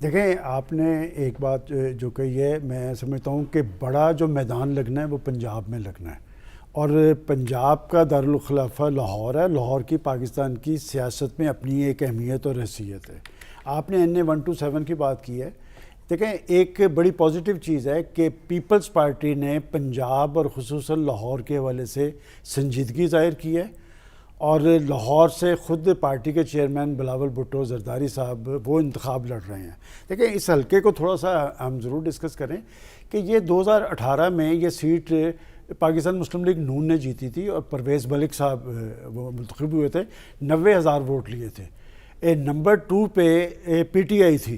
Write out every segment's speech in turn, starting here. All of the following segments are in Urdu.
دیکھیں آپ نے ایک بات جو کہی ہے، میں سمجھتا ہوں کہ بڑا جو میدان لگنا ہے وہ پنجاب میں لگنا ہے، اور پنجاب کا دارالخلافہ لاہور ہے۔ لاہور کی پاکستان کی سیاست میں اپنی ایک اہمیت اور حیثیت ہے۔ آپ نے NA-127 کی بات کی ہے، دیکھیں ایک بڑی پازیٹیو چیز ہے کہ پیپلز پارٹی نے پنجاب اور خصوصاً لاہور کے حوالے سے سنجیدگی ظاہر کی ہے، اور لاہور سے خود پارٹی کے چیئرمین بلاول بھٹو زرداری صاحب وہ انتخاب لڑ رہے ہیں۔ دیکھیں اس حلقے کو تھوڑا سا ہم ضرور ڈسکس کریں کہ یہ 2018 میں یہ سیٹ پاکستان مسلم لیگ نون نے جیتی تھی، اور پرویز ملک صاحب وہ منتخب ہوئے تھے، 90,000 ووٹ لیے تھے۔ نمبر 2 پہ PTI تھی،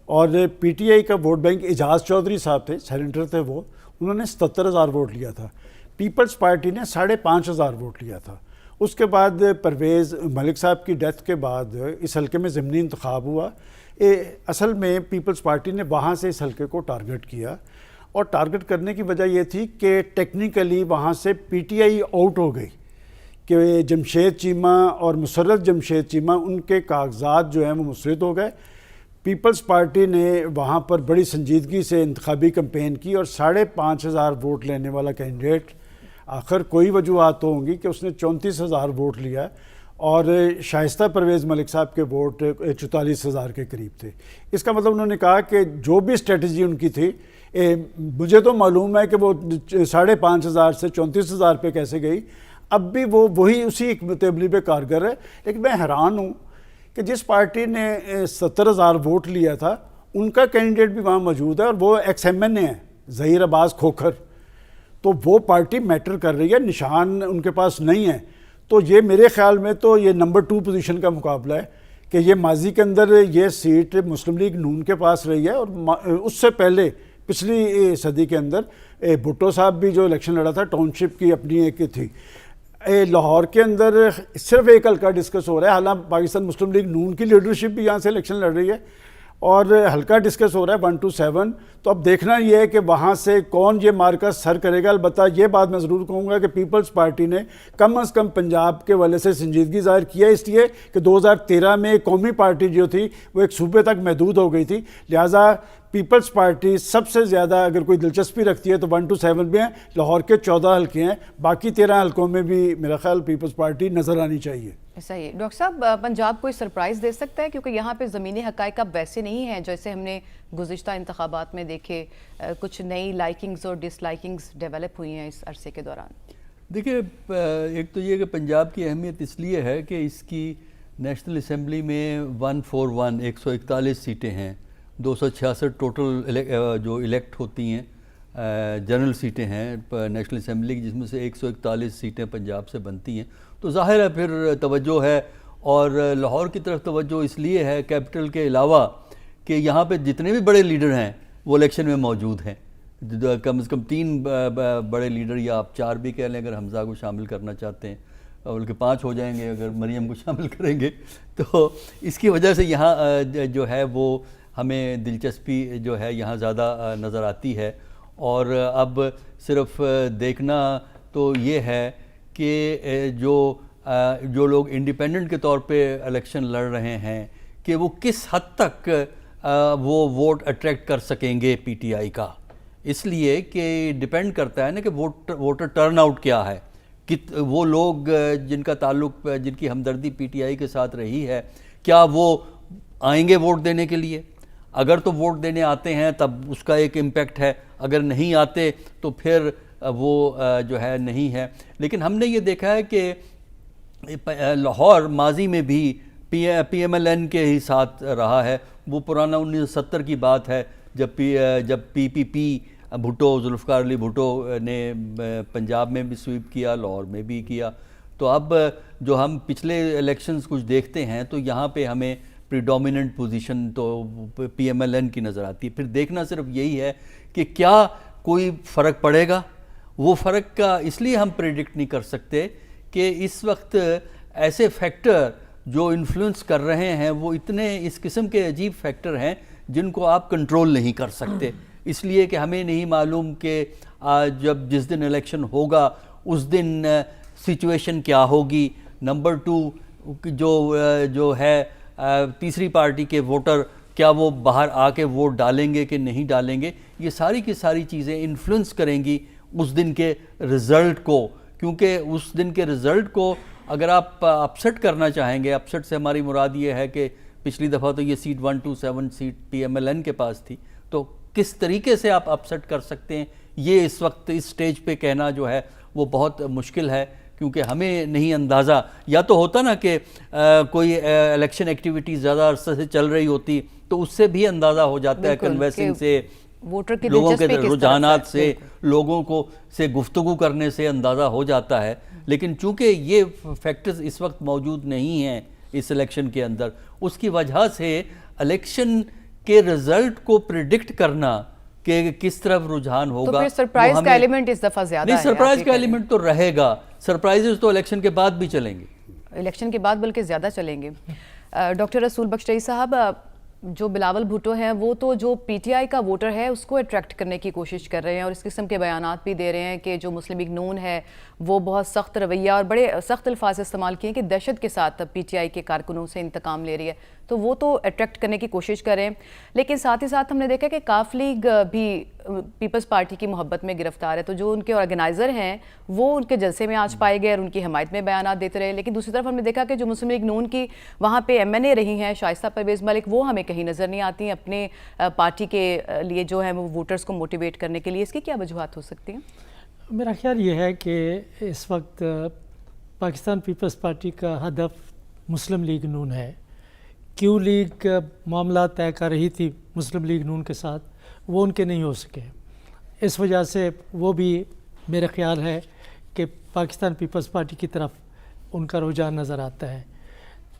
اور PTI کا ووٹ بینک اعجاز چودھری صاحب تھے، سینیٹر تھے وہ، انہوں نے 77,000 ووٹ لیا تھا۔ پیپلز پارٹی نے 5,500 ووٹ لیا تھا۔ اس کے بعد پرویز ملک صاحب کی ڈیتھ کے بعد اس حلقے میں ضمنی انتخاب ہوا۔ اصل میں پیپلز پارٹی نے وہاں سے اس حلقے کو ٹارگٹ کیا، اور ٹارگٹ کرنے کی وجہ یہ تھی کہ ٹیکنیکلی وہاں سے PTI آؤٹ ہو گئی، کہ جمشید چیمہ اور مسرت جمشید چیمہ ان کے کاغذات جو ہیں وہ مسترد ہو گئے۔ پیپلز پارٹی نے وہاں پر بڑی سنجیدگی سے انتخابی کمپین کی، اور 5,500 ووٹ لینے والا کینڈیڈیٹ، آخر کوئی وجوہات تو ہوں گی کہ اس نے 34,000 ووٹ لیا، اور شائستہ پرویز ملک صاحب کے ووٹ 44,000 کے قریب تھے۔ اس کا مطلب انہوں نے کہا کہ جو بھی اسٹریٹجی ان کی تھی، مجھے تو معلوم ہے کہ وہ 5,500 سے 34,000 پہ کیسے گئی، اب بھی وہ وہی اسی حکمت عملی پہ کارگر ہے۔ لیکن میں حیران ہوں کہ جس پارٹی نے 70,000 ووٹ لیا تھا، ان کا کینڈیڈیٹ بھی وہاں موجود ہے، اور وہ ایکس MNA ہے، ظہیر عباس کھوکھر، تو وہ پارٹی میٹر کر رہی ہے، نشان ان کے پاس نہیں ہے۔ تو یہ میرے خیال میں تو یہ نمبر 2 پوزیشن کا مقابلہ ہے، کہ یہ ماضی کے اندر یہ سیٹ مسلم لیگ نون کے پاس رہی ہے، اور اس سے پہلے پچھلی صدی کے اندر بھٹو صاحب بھی جو الیکشن لڑا تھا ٹاؤن شپ کی اپنی ایک تھی۔ لاہور کے اندر صرف ایک حلقہ ڈسکس ہو رہا ہے، حالانکہ پاکستان مسلم لیگ نون کی لیڈرشپ بھی یہاں سے الیکشن لڑ رہی ہے، اور حلقہ ڈسکس ہو رہا ہے 127۔ تو اب دیکھنا یہ ہے کہ وہاں سے کون یہ مارکا سر کرے گا۔ البتہ یہ بات میں ضرور کہوں گا کہ پیپلز پارٹی نے کم از کم پنجاب کے والے سے سنجیدگی ظاہر کیا، اس لیے کہ 2013 میں قومی پارٹی جو تھی وہ ایک صوبے تک محدود ہو گئی تھی، لہٰذا پیپلز پارٹی سب سے زیادہ اگر کوئی دلچسپی رکھتی ہے تو 127 میں ہیں۔ لاہور کے 14 حلقے ہیں، باقی 13 حلقوں میں بھی میرا خیال پیپلز پارٹی نظر آنی چاہیے۔ صحیح۔ ڈاکٹر صاحب، پنجاب کوئی سرپرائز دے سکتا ہے؟ کیونکہ یہاں پہ زمینی حقائق اب ویسے نہیں ہیں جیسے ہم نے گزشتہ انتخابات میں دیکھے، کچھ نئی لائکنگز اور ڈس لائکنگز ڈیولپ ہوئی ہیں اس عرصے کے دوران۔ دیکھیں، ایک تو یہ کہ پنجاب کی اہمیت اس لیے ہے کہ اس کی نیشنل اسمبلی میں 141 141 سیٹیں ہیں، 266 ٹوٹل جو الیکٹ ہوتی ہیں جنرل سیٹیں ہیں نیشنل اسمبلی کی، جس میں سے 141 سیٹیں پنجاب سے بنتی ہیں۔ تو ظاہر ہے پھر توجہ ہے، اور لاہور کی طرف توجہ اس لیے ہے کیپٹل کے علاوہ کہ یہاں پہ جتنے بھی بڑے لیڈر ہیں وہ الیکشن میں موجود ہیں، کم از کم 3 بڑے لیڈر، یا آپ 4 بھی کہہ لیں اگر حمزہ کو شامل کرنا چاہتے ہیں، بلکہ 5 ہو جائیں گے اگر مریم کو شامل کریں گے۔ تو اس کی وجہ سے یہاں جو ہے وہ ہمیں دلچسپی جو ہے یہاں زیادہ نظر آتی ہے۔ اور اب صرف دیکھنا تو یہ ہے کہ جو لوگ انڈیپینڈنٹ کے طور پہ الیکشن لڑ رہے ہیں کہ وہ کس حد تک وہ ووٹ اٹریکٹ کر سکیں گے PTI کا، اس لیے کہ ڈیپینڈ کرتا ہے نا کہ ووٹر ٹرن آؤٹ کیا ہے، وہ لوگ جن کا تعلق، جن کی ہمدردی PTI کے ساتھ رہی ہے، کیا وہ آئیں گے ووٹ دینے کے لیے؟ اگر تو ووٹ دینے آتے ہیں تب اس کا ایک امپیکٹ ہے، اگر نہیں آتے تو پھر وہ جو ہے نہیں ہے۔ لیکن ہم نے یہ دیکھا ہے کہ لاہور ماضی میں بھی PMLN کے ہی ساتھ رہا ہے۔ وہ پرانا 1970 کی بات ہے جب PPP بھٹو، ذوالفقار علی بھٹو نے پنجاب میں بھی سویپ کیا، لاہور میں بھی کیا۔ تو اب جو ہم پچھلے الیکشنز کچھ دیکھتے ہیں تو یہاں پہ ہمیں پریڈومیننٹ پوزیشن تو PMLN کی نظر آتی ہے۔ پھر دیکھنا صرف یہی ہے کہ کیا کوئی فرق پڑے گا۔ وہ فرق کا اس لیے ہم پریڈکٹ نہیں کر سکتے کہ اس وقت ایسے فیکٹر جو انفلوئنس کر رہے ہیں وہ اتنے اس قسم کے عجیب فیکٹر ہیں جن کو آپ کنٹرول نہیں کر سکتے، اس لیے کہ ہمیں نہیں معلوم کہ جس دن الیکشن ہوگا اس دن سچویشن کیا ہوگی۔ نمبر 2 جو ہے تیسری پارٹی کے ووٹر کیا وہ باہر آ کے ووٹ ڈالیں گے کہ نہیں ڈالیں گے، یہ ساری کی ساری چیزیں انفلوئنس کریں گی اس دن کے رزلٹ کو، کیونکہ اس دن کے رزلٹ کو اگر آپ اپسٹ کرنا چاہیں گے، اپسٹ سے ہماری مراد یہ ہے کہ پچھلی دفعہ تو یہ seat 127 seat P M L N کے پاس تھی، تو کس طریقے سے آپ اپسٹ کر سکتے ہیں، یہ اس وقت اس سٹیج پہ کہنا جو ہے وہ بہت مشکل ہے، کیونکہ ہمیں نہیں اندازہ، یا تو ہوتا نا کہ کوئی الیکشن ایکٹیویٹی زیادہ عرصے سے چل رہی ہوتی تو اس سے بھی اندازہ ہو جاتا ہے، کنویسنگ سے، لوگوں کے رجحانات سے، لوگوں کو سے گفتگو کرنے سے اندازہ ہو جاتا ہے، لیکن چونکہ یہ فیکٹرز اس وقت موجود نہیں ہیں اس الیکشن کے اندر، اس کی وجہ سے الیکشن کے رزلٹ کو پریڈکٹ کرنا کہ کس طرف رجحان ہوگا، تو پھر سرپرائز کا ایلیمنٹ اس دفعہ زیادہ ہے۔ نہیں، سرپرائز کا ایلیمنٹ تو رہے گا، سرپرائزز تو الیکشن کے بعد بھی چلیں گے، الیکشن کے بعد بلکہ زیادہ چلیں گے۔ ڈاکٹر رسول بخش رئی صاحب، جو بلاول بھٹو ہیں وہ تو جو پی ٹی آئی کا ووٹر ہے اس کو اٹریکٹ کرنے کی کوشش کر رہے ہیں اور اس قسم کے بیانات بھی دے رہے ہیں کہ جو مسلم لیگ نون ہے وہ بہت سخت رویہ اور بڑے سخت الفاظ استعمال کیے ہیں کہ دہشت کے ساتھ پی ٹی آئی کے کارکنوں سے انتقام لے رہی ہے، تو وہ تو اٹریکٹ کرنے کی کوشش کر رہے ہیں، لیکن ساتھ ہی ساتھ ہم نے دیکھا کہ کاف لیگ بھی پیپلز پارٹی کی محبت میں گرفتار ہے، تو جو ان کے آرگنائزر ہیں وہ ان کے جلسے میں آج پائے گئے اور ان کی حمایت میں بیانات دیتے رہے، لیکن دوسری طرف ہم نے دیکھا کہ جو مسلم لیگ نون کی وہاں پہ ایم این اے رہی ہیں شائستہ پرویز ملک، وہ ہمیں کہیں نظر نہیں آتی ہیں اپنے پارٹی کے لیے جو ہے وہ ووٹرز کو موٹیویٹ کرنے کے لیے، اس کی کیا وجوہات ہو سکتی ہیں؟ میرا خیال یہ ہے کہ اس وقت پاکستان پیپلز پارٹی کا ہدف مسلم لیگ نون ہے۔ کیو لیگ معاملات طے کر رہی تھی مسلم لیگ نون کے ساتھ، وہ ان کے نہیں ہو سکے، اس وجہ سے وہ بھی میرا خیال ہے کہ پاکستان پیپلز پارٹی کی طرف ان کا رجحان نظر آتا ہے۔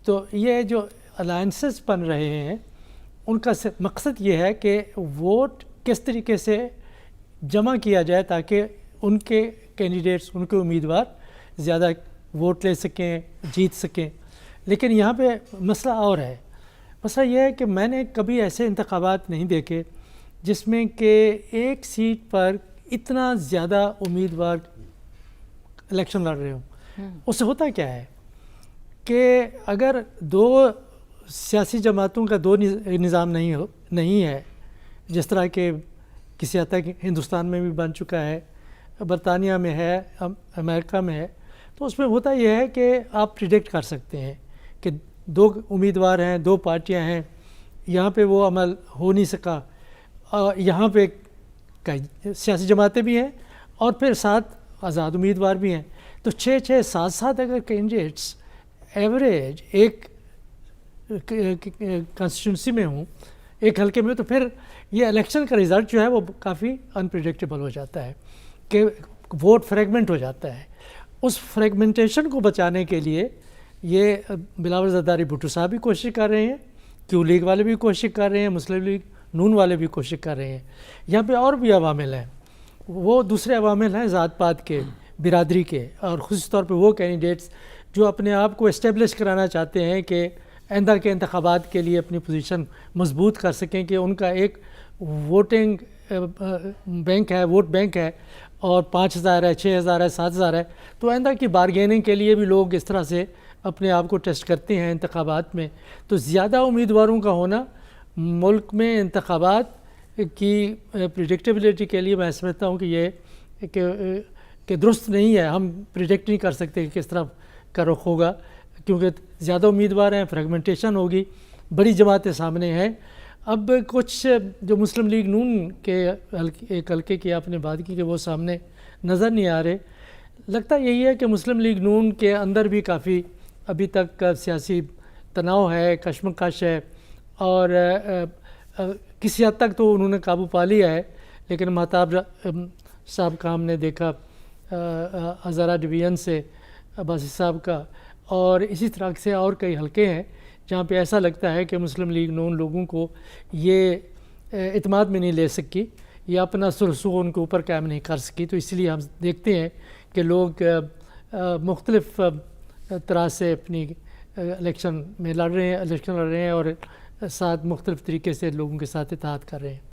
تو یہ جو الائنسز بن رہے ہیں ان کا مقصد یہ ہے کہ ووٹ کس طریقے سے جمع کیا جائے تاکہ ان کے کینڈیڈیٹس، ان کے امیدوار زیادہ ووٹ لے سکیں، جیت سکیں، لیکن یہاں پہ مسئلہ اور ہے۔ مسئلہ یہ ہے کہ میں نے کبھی ایسے انتخابات نہیں دیکھے جس میں کہ ایک سیٹ پر اتنا زیادہ امیدوار الیکشن لڑ رہے ہوں۔ اس سے ہوتا کیا ہے کہ اگر دو سیاسی جماعتوں کا دو نظام نہیں ہے، جس طرح کہ کسی حد تک ہندوستان میں بھی بن چکا ہے، برطانیہ میں ہے، امریکہ میں ہے، تو اس میں ہوتا یہ ہے کہ آپ پریڈکٹ کر سکتے ہیں کہ دو امیدوار ہیں، دو پارٹیاں ہیں، یہاں پہ وہ عمل ہو نہیں سکا، یہاں پہ سیاسی جماعتیں بھی ہیں اور پھر 7 آزاد امیدوار بھی ہیں، تو 6 7 اگر کینڈیڈیٹس ایوریج ایک کانسٹیٹیونسی میں ہوں، ایک حلقے میں، تو پھر یہ الیکشن کا رزلٹ جو ہے وہ کافی انپریڈکٹیبل ہو جاتا ہے کہ ووٹ فریگمنٹ ہو جاتا ہے۔ اس فریگمنٹیشن کو بچانے کے لیے یہ بلاول زرداری بھٹو صاحب بھی کوشش کر رہے ہیں، کیو لیگ والے بھی کوشش کر رہے ہیں، مسلم لیگ نون والے بھی کوشش کر رہے ہیں۔ یہاں پہ اور بھی عوامل ہیں، وہ دوسرے عوامل ہیں ذات پات کے، برادری کے، اور خصوص طور پہ وہ کینڈیڈیٹس جو اپنے آپ کو اسٹیبلش کرانا چاہتے ہیں کہ آئندہ کے انتخابات کے لیے اپنی پوزیشن مضبوط کر سکیں، کہ ان کا ایک ووٹنگ بینک ہے، ووٹ بینک ہے، اور 5000 ہے، 6000 ہے، 7000 ہے، تو آئندہ کی بارگیننگ کے لیے بھی لوگ اس طرح سے اپنے آپ کو ٹیسٹ کرتے ہیں انتخابات میں۔ تو زیادہ امیدواروں کا ہونا ملک میں انتخابات کی پریڈکٹیبلٹی کے لیے میں سمجھتا ہوں کہ یہ کہ درست نہیں ہے۔ ہم پریڈکٹ نہیں کر سکتے کہ کس طرح کا رخ ہوگا، کیونکہ زیادہ امیدوار ہیں، فریگمنٹیشن ہوگی، بڑی جماعتیں سامنے ہیں۔ اب کچھ جو مسلم لیگ نون کے ایک حلقے کی آپ نے بات کی کہ وہ سامنے نظر نہیں آ رہے، لگتا یہی ہے کہ مسلم لیگ نون کے اندر بھی کافی ابھی تک سیاسی تناؤ ہے، کشمکش ہے، اور کسی حد تک تو انہوں نے قابو پا لیا ہے، لیکن مہتاب صاحب کا ہم نے دیکھا، ہزارہ ڈویژن سے عباسی صاحب کا، اور اسی طرح سے اور کئی حلقے ہیں جہاں پہ ایسا لگتا ہے کہ مسلم لیگ نون لوگوں کو یہ اعتماد میں نہیں لے سکی یا اپنا سرسوخ ان کے اوپر قائم نہیں کر سکی، تو اس لیے ہم دیکھتے ہیں کہ لوگ مختلف طرح سے اپنی الیکشن لڑ رہے ہیں اور ساتھ مختلف طریقے سے لوگوں کے ساتھ اتحاد کر رہے ہیں۔